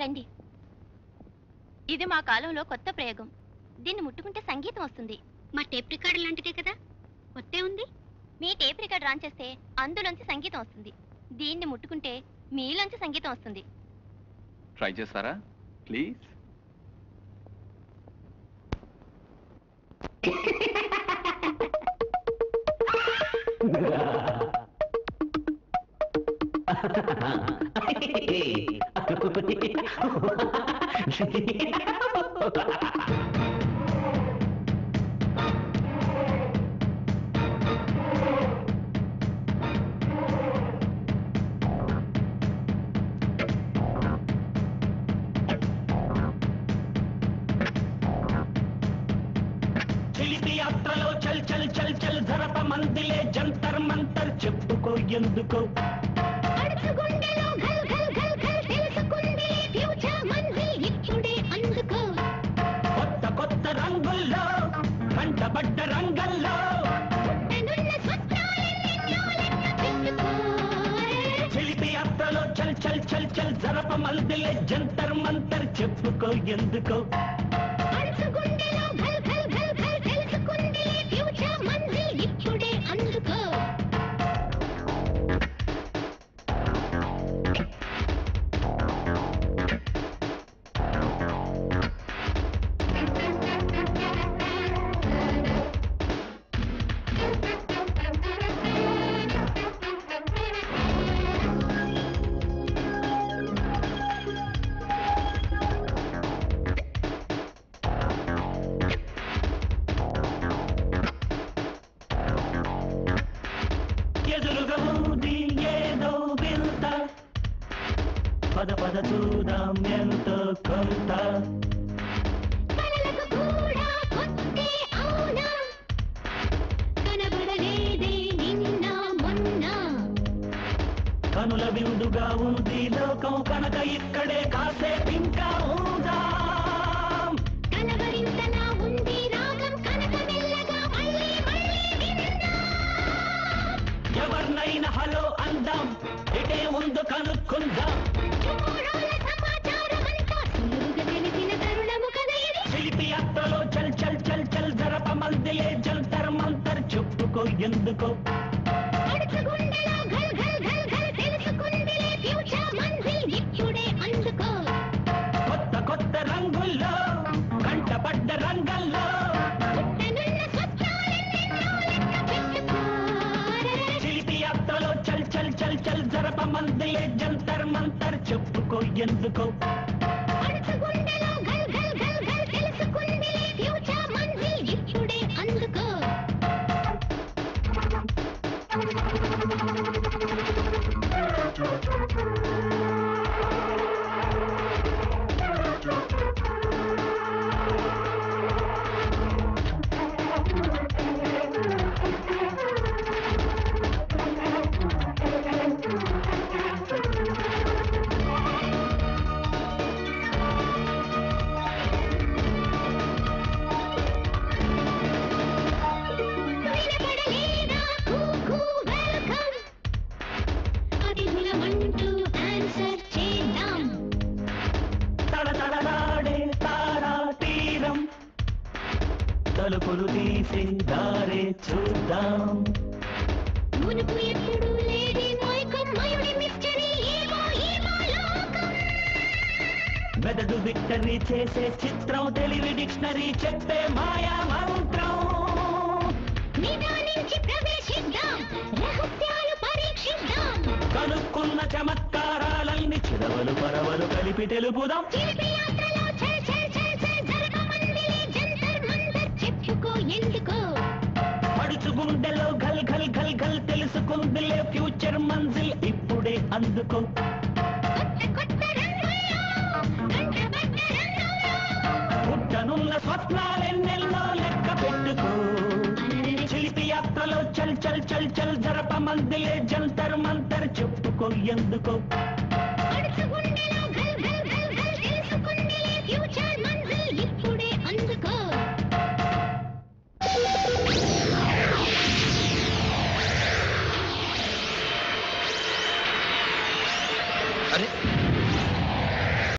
రండి. ఇది మా కాలంలో కొత్త ప్రయోగం. దీన్ని ముట్టుకుంటే సంగీతం వస్తుంది. మా టేప్ రికార్డు లాంటిదే కదా, కొత్తే ఉంది. మీ టేప్ రికార్డ్ రాన్ చేస్తే అందులోంచి సంగీతం వస్తుంది. దీన్ని ముట్టుకుంటే మీలోంచి సంగీతం వస్తుంది. ట్రై చేస్తారా ప్లీజ్? యాత్రలో చల్ చల్ చల్ చల్ జరప మందిలే జంతర్ మంతర్ చెప్పుకో ఎందుకో కొత్త కొత్త రంగుల్లో కంటబడ్డ రంగల్లో చిలిపి యాత్రలో చల్ చల్ చల్ చల్ జరప మందిలే జంతర్ మంతర్ చెప్పుకో ఎందుకో పద పద చూదాం ఎంతో కొంత కనుల విందుగా ఉంది లోకం కనుక ఇక్కడే కాసేపు ఇంకా ఉందాం. ఎవరినైనా హలో అందాం, ఇటే ముందు కనుక్కుందాం. చిలిపి యాత్రలో చల్ చల్ చల్ చల్ జరప మందిలే జంతర్ మంతర్ చెప్పుకో ఎందుకో కొత్త కొత్త రంగుల్లో కంటపడ్డ రంగల్లో చిలిపి యాత్రలో చల్ చల్ చల్ చల్ జరప మందిలే జంతర్ మంతర్ చెప్పుకో ఎందుకో తలుపులు తీసి దారే చూద్దాం. మెదడు విక్టరీ చేసే చిత్రం తెలివి డిక్షనరీ చెప్పే మాయా మంత్రం. కనుక్కున్న చమత్కారాలన్నీ చిరవలు పరవలు కలిపి తెలుపుదాం. పడుచు గుండెలో ఘల్ ఘల్ ఘల్ ఘల్ తెలుసుకుందిలే ఫ్యూచర్ మంజిల్ ఇప్పుడే అందుకో. పుట్టనున్న స్వప్నాలెన్నెల్లో లెక్క పెట్టుకో. చిలిపి యాత్రలో చల్ చల్ చల్ చల్ జరప మందిలే జంతర్ మంతర్ చెప్పుకో ఎందుకో.